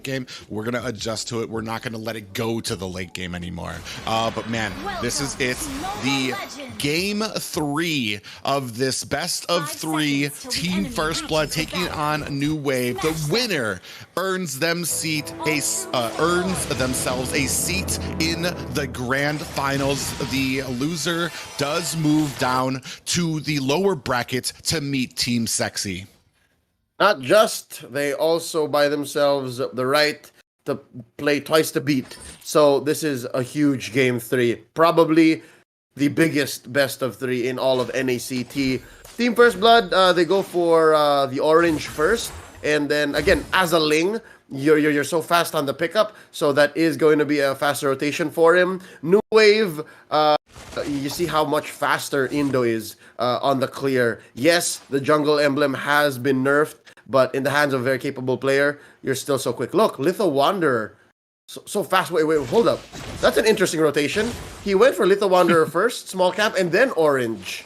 game, we're going to adjust to it. We're not going to let it go to the late game anymore. But man, this is it. The game 3 of this best of 3 Team First Blood taking on New Wave. The winner earns themselves a seat in the grand finals. The loser does move down to the lower bracket to meet Team Sexy. Not just, they also buy themselves the right to play twice the beat. So this is a huge game 3. Probably the biggest best of 3 in all of NACT. Team First Blood, they go for the orange first. And then again, as a Ling, you're so fast on the pickup, so that is going to be a faster rotation for him. New Wave, you see how much faster Indo is on the clear. Yes, the jungle emblem has been nerfed, but in the hands of a very capable player, you're still so quick. Look, Litho Wanderer, so fast. Wait, hold up. That's an interesting rotation. He went for Litho Wanderer first, small cap, and then orange.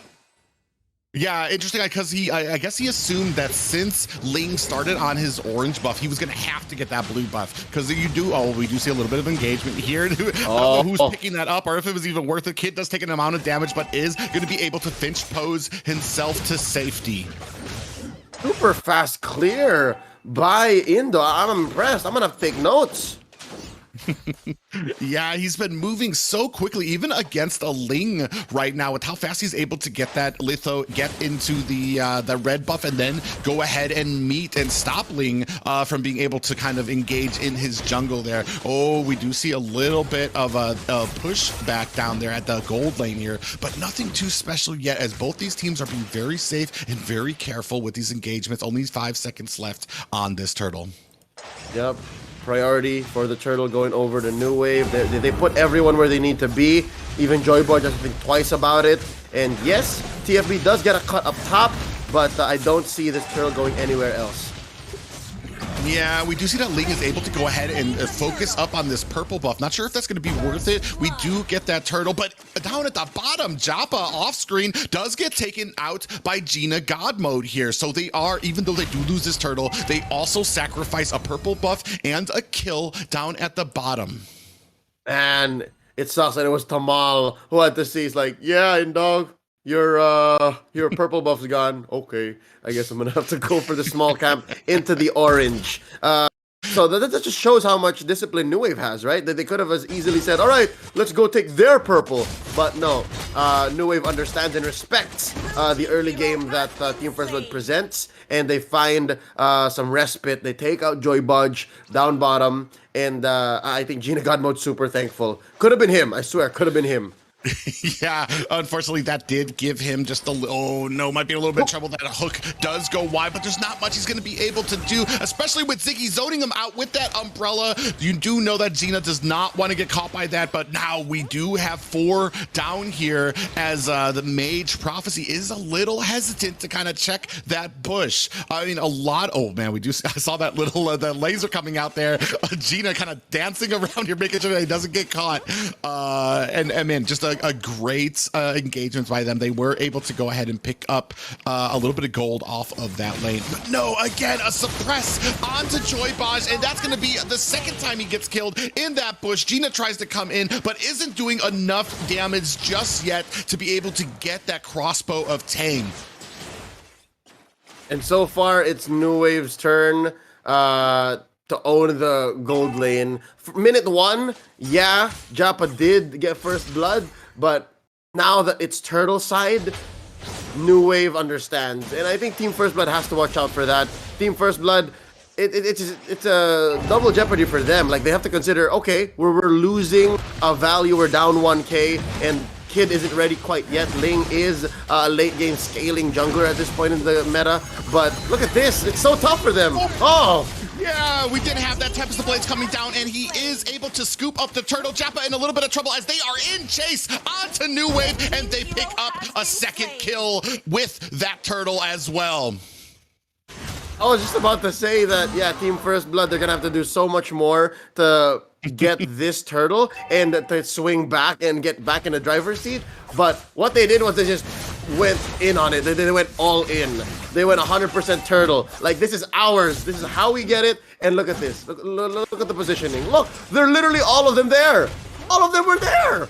Yeah, interesting, because I guess he assumed that since Ling started on his orange buff, he was going to have to get that blue buff. Because we do see a little bit of engagement here. I don't know who's picking that up or if it was even worth it. Kid does take an amount of damage, but is going to be able to finch pose himself to safety. Super fast clear by Indo. I'm impressed. I'm going to take notes. Yeah, he's been moving so quickly, even against a Ling right now, with how fast he's able to get that Litho, get into the red buff, and then go ahead and meet and stop Ling from being able to kind of engage in his jungle there. Oh, we do see a little bit of a push back down there at the gold lane here, but nothing too special yet, as both these teams are being very safe and very careful with these engagements. Only 5 seconds left on this turtle. Yep. Priority for the turtle going over the New Wave. They put everyone where they need to be. Even Joyboy doesn't think twice about it. And yes, TFB does get a cut up top, but I don't see this turtle going anywhere else. Yeah, we do see that Ling is able to go ahead and focus up on this purple buff. Not sure if that's going to be worth it. We do get that turtle, but down at the bottom, Japa off screen does get taken out by Gina God mode here. So they are, even though they do lose this turtle, they also sacrifice a purple buff and a kill down at the bottom. And it sucks, and it was Tamal who had to see. He's like, yeah, and dog, your purple buff's gone. Okay, I guess I'm gonna have to go for the small camp into the orange. So that just shows how much discipline New Wave has, right? That they could have as easily said, all right, let's go take their purple. But no, New Wave understands and respects the early game that Team First Blood presents, and they find some respite. They take out Joy Budge down bottom, and I think Gina God Mode's super thankful. Could have been him, I swear, could have been him. Yeah, unfortunately, that did give him just a little, oh no, might be a little bit of trouble. That hook does go wide, but there's not much he's going to be able to do, especially with Ziggy zoning him out with that umbrella. You do know that Gina does not want to get caught by that, but now we do have 4 down here, as the Mage Prophecy is a little hesitant to kind of check that bush. I mean, a lot, oh man, I saw that little, the laser coming out there. Gina kind of dancing around here, making sure that he doesn't get caught. And man, just a great engagement by them. They were able to go ahead and pick up a little bit of gold off of that lane. But no, again, a suppress onto Joybaj, and that's going to be the second time he gets killed in that bush. Gina tries to come in, but isn't doing enough damage just yet to be able to get that crossbow of Tang. And so far, it's New Wave's turn to own the gold lane. For minute 1, yeah, Japa did get first blood, but now that it's turtle side, New Wave understands. And I think Team First Blood has to watch out for that. Team First Blood, it's a double jeopardy for them. Like, they have to consider, okay, we're losing a value, we're down 1k, and Kid isn't ready quite yet. Ling is a late game scaling jungler at this point in the meta, but look at this, it's so tough for them. Oh! Yeah, we did have that Tempest of Blades coming down, and he is able to scoop up the turtle. Japa in a little bit of trouble as they are in chase onto New Wave, and they pick up a second kill with that turtle as well. I was just about to say that, yeah, Team First Blood, they're gonna have to do so much more to get this turtle and to swing back and get back in the driver's seat. But what they did was they just went in on it. They went all in. They went 100% turtle. Like, this is ours. This is how we get it. And look at this. Look at the positioning. Look, they're literally all of them there. All of them were there.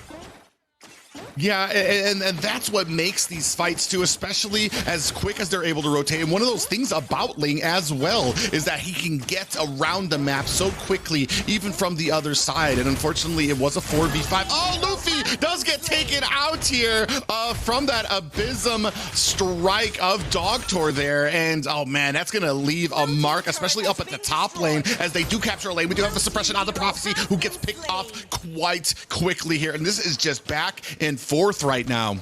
Yeah, and that's what makes these fights too, especially as quick as they're able to rotate. And one of those things about Ling as well is that he can get around the map so quickly, even from the other side. And unfortunately, it was a 4v5. Oh, Luffy does get taken out here from that Abysm strike of Dogtor there. And oh man, that's gonna leave a mark, especially up at the top lane as they do capture a lane. We do have the suppression on the Prophecy, who gets picked off quite quickly here. And this is just back and forth right now.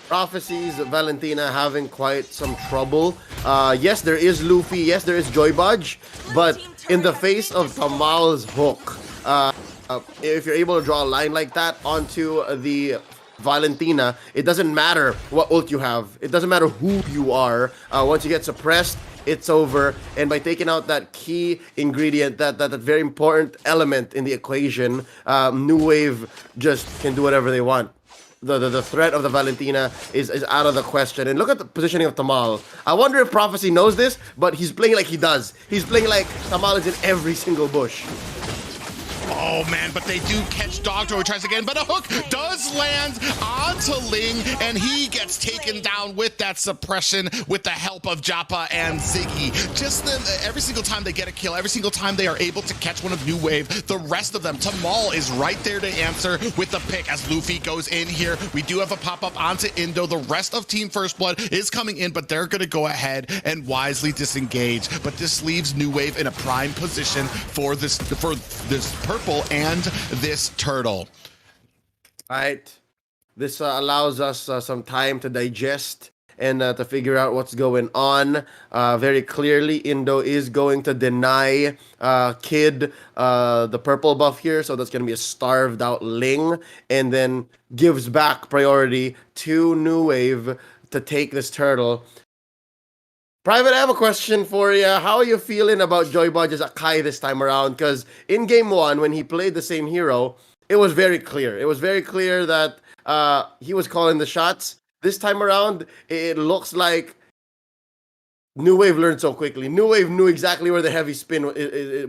Prophecies, Valentina having quite some trouble. Yes, there is Luffy. Yes, there is Joy Budge. But in the face of Tamal's hook, if you're able to draw a line like that onto the Valentina, it doesn't matter what ult you have. It doesn't matter who you are. Once you get suppressed, it's over. And by taking out that key ingredient, that very important element in the equation, New Wave just can do whatever they want. The threat of the Valentina is out of the question. And look at the positioning of Tamal. I wonder if Prophecy knows this, but he's playing like he does. He's playing like Tamal is in every single bush. Oh man, but they do catch Dogtor, who tries again, but a hook does land onto Ling, and he gets taken down with that suppression with the help of Japa and Ziggy. Just every single time they get a kill, every single time they are able to catch one of New Wave, the rest of them, Tamal is right there to answer with the pick as Luffy goes in here. We do have a pop-up onto Indo. The rest of Team First Blood is coming in, but they're going to go ahead and wisely disengage. But this leaves New Wave in a prime position for this purple and this turtle. All right. This allows us some time to digest and to figure out what's going on. Very clearly, Indo is going to deny Kid the purple buff here, so that's going to be a starved out Ling, and then gives back priority to New Wave to take this turtle. Private, I have a question for you. How are you feeling about Joy Budge's Akai this time around? Because in game one, when he played the same hero, it was very clear. It was very clear that he was calling the shots. This time around, it looks like New Wave learned so quickly. New Wave knew exactly where the heavy spin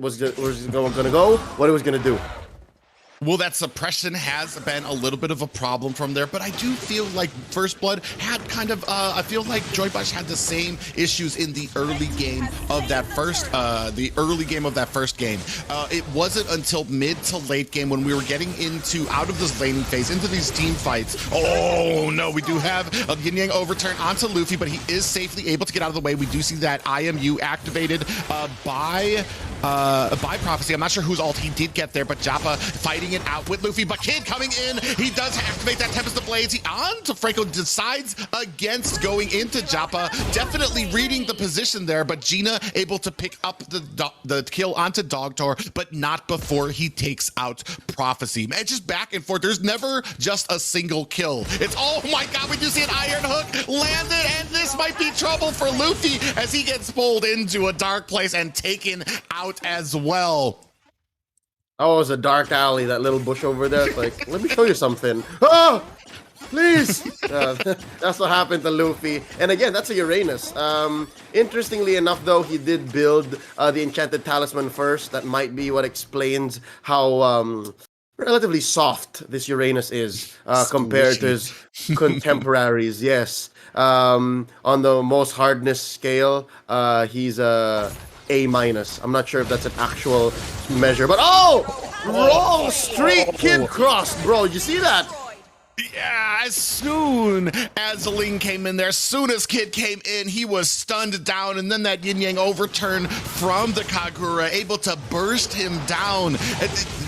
was going to go, what it was going to do. Well, that suppression has been a little bit of a problem from there, but I do feel like First Blood had kind of, I feel like Joy Bush had the same issues in the early game of that first, game. It wasn't until mid to late game when we were getting out of this laning phase, into these team fights. Oh no, we do have a Yin Yang overturn onto Luffy, but he is safely able to get out of the way. We do see that IMU activated by Prophecy. I'm not sure whose ult he did get there, but Japa fighting it out with Luffy, but Kid coming in. He does activate that Tempest of Blades. He on to Franco, decides against going into Japa, definitely reading the position there, but Gina able to pick up the kill onto Dogtor, but not before he takes out Prophecy. Man, just back and forth. There's never just a single kill. It's, oh my god, we do see an iron hook landed, and this might be trouble for Luffy as he gets pulled into a dark place and taken out as well. Oh, it was a dark alley, that little bush over there. It's like, let me show you something. Oh, please. That's what happened to Luffy. And again, that's a Uranus. Interestingly enough, though, he did build the Enchanted Talisman first. That might be what explains how relatively soft this Uranus is compared to his contemporaries. Yes. On the most hardness scale, he's A-. I'm not sure if that's an actual measure, but wrong street Kid crossed, bro. Did you see that? Yeah, as soon as Ling came in there, as soon as Kid came in, he was stunned down, and then that Yin Yang overturn from the Kagura, able to burst him down.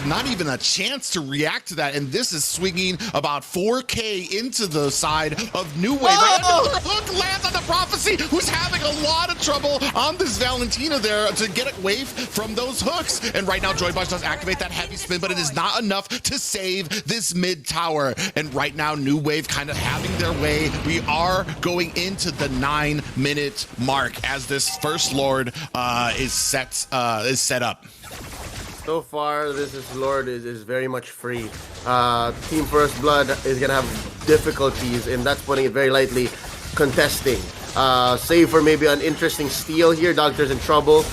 Not even a chance to react to that, and this is swinging about 4K into the side of New Wave. Another hook lands on the Prophecy, who's having a lot of trouble on this Valentina there to get away from those hooks. And right now, Joy Bosch does activate that heavy spin, but it is not enough to save this mid tower. And right now, New Wave kind of having their way. We are going into the 9-minute mark as this First Lord is set up. So far, this Lord is very much free. Team First Blood is gonna have difficulties, and that's putting it very lightly, contesting. Save for maybe an interesting steal here. Doctor's in trouble.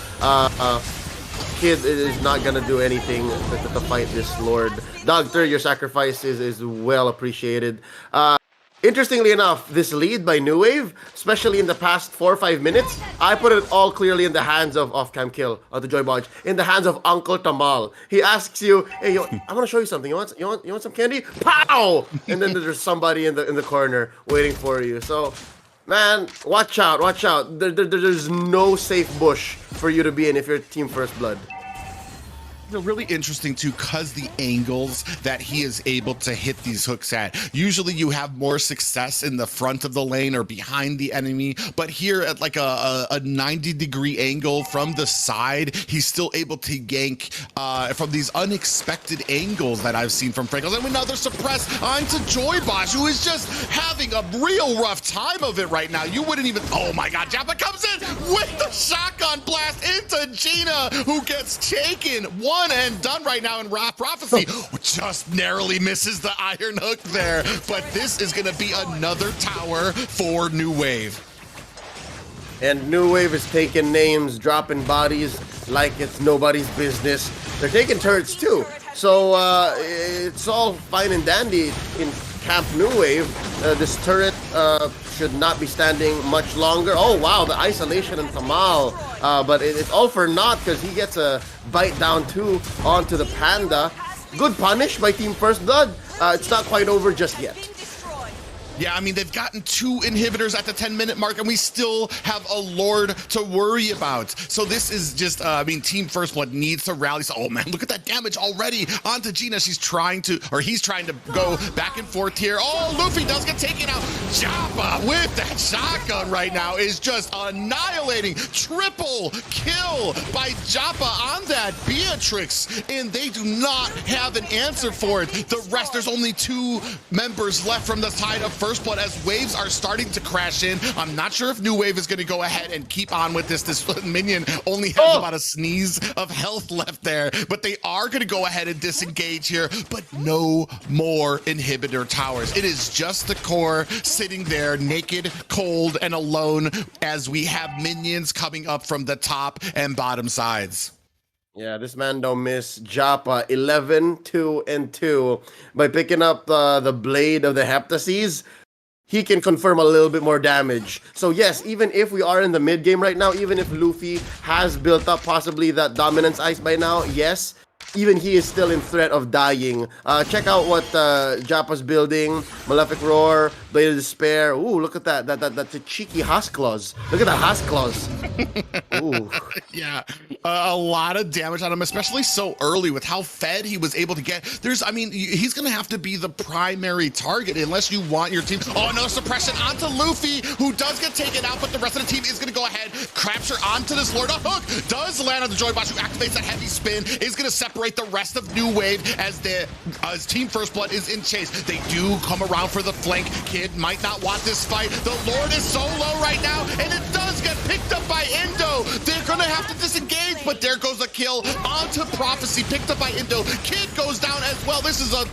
Kid is not gonna do anything to fight this Lord. Doctor, your sacrifice is well appreciated. Interestingly enough, this lead by New Wave, especially in the past 4 or 5 minutes, I put it all clearly in the hands of off-cam kill, the Joy Bodge, in the hands of Uncle Tamal. He asks you, "Hey, yo, I want to show you something. You want some candy? Pow!" And then there's somebody in the corner waiting for you. So, man, watch out, watch out. There's no safe bush for you to be in if you're Team First Blood. They're really interesting too, because the angles that he is able to hit these hooks at. Usually you have more success in the front of the lane or behind the enemy, but here at like a 90-degree angle from the side, he's still able to yank from these unexpected angles that I've seen from Frankles. And another suppress onto Joy Bosch, who is just having a real rough time of it right now. You wouldn't even, oh my God, Jappa comes in with the shotgun blast into Gina, who gets taken. One and done right now in Raw Prophecy. Just narrowly misses the iron hook there, but this is going to be another tower for New Wave. And New Wave is taking names, dropping bodies like it's nobody's business. They're taking turrets too. So it's all fine and dandy in Camp New Wave. This turret should not be standing much longer. Oh wow, the isolation and Tamal. But it's all for naught because he gets a bite down too onto the Panda. Good punish by Team First Blood. It's not quite over just yet. Yeah, I mean, they've gotten 2 inhibitors at the 10-minute mark, and we still have a Lord to worry about. So this is just, I mean, Team First Blood needs to rally. So, oh man, look at that damage already onto Gina. He's trying to go back and forth here. Oh, Luffy does get taken out. Jappa with that shotgun right now is just annihilating. Triple kill by Jappa on that Beatrix, and they do not have an answer for it. The rest, there's only 2 members left from the side of First Blood as waves are starting to crash in. I'm not sure if New Wave is going to go ahead and keep on with this. This minion only has about a sneeze of health left there, but they are going to go ahead and disengage here, but no more inhibitor towers. It is just the core sitting there naked, cold, and alone as we have minions coming up from the top and bottom sides. Yeah, this man don't miss. Jappa 11, 2, and 2. By picking up the blade of the Heptases, he can confirm a little bit more damage. So yes, even if we are in the mid game right now, even if Luffy has built up possibly that dominance ice by now, yes, even he is still in threat of dying. Check out what Jappa's building. Malefic Roar, Blade of Despair. Ooh, look at that. That's a cheeky Husk Claws. Look at that Husk Claws. Ooh. Yeah, a lot of damage on him, especially so early with how fed he was able to get. I mean, he's going to have to be the primary target unless you want your team. Oh, no, suppression onto Luffy, who does get taken out, but the rest of the team is going to go ahead, capture onto this Lord. A hook does land on the Joy Bosch, who activates that heavy spin, is going to separate the rest of New Wave as Team First Blood is in chase. They do come around for the flank. Kid might not want this fight. The Lord is so low right now, and it does get picked up by Indo. They're going to have to disengage, but there goes a kill onto Prophecy, picked up by Indo. Kid goes down as well. This is a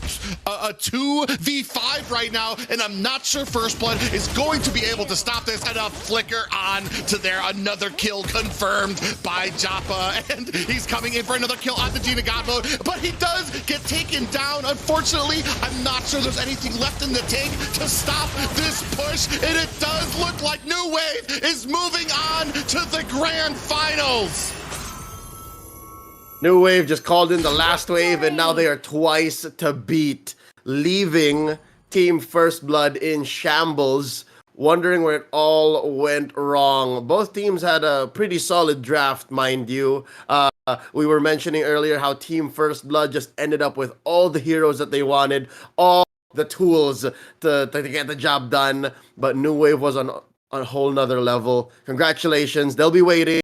2v5 right now, and I'm not sure First Blood is going to be able to stop this. And a flicker on to there. Another kill confirmed by Jappa, and he's coming in for another kill on the Gina God mode, but he does get taken down. Unfortunately, I'm not sure there's anything left in the tank to stop this push, and it does look like New Wave is moving on to the grand finals. New Wave just called in the last wave, and now they are twice to beat, leaving Team First Blood in shambles, wondering where it all went wrong. Both teams had a pretty solid draft, mind you. We were mentioning earlier how Team First Blood just ended up with all the heroes that they wanted, all the tools to get the job done, but New Wave was on a whole nother level. Congratulations. They'll be waiting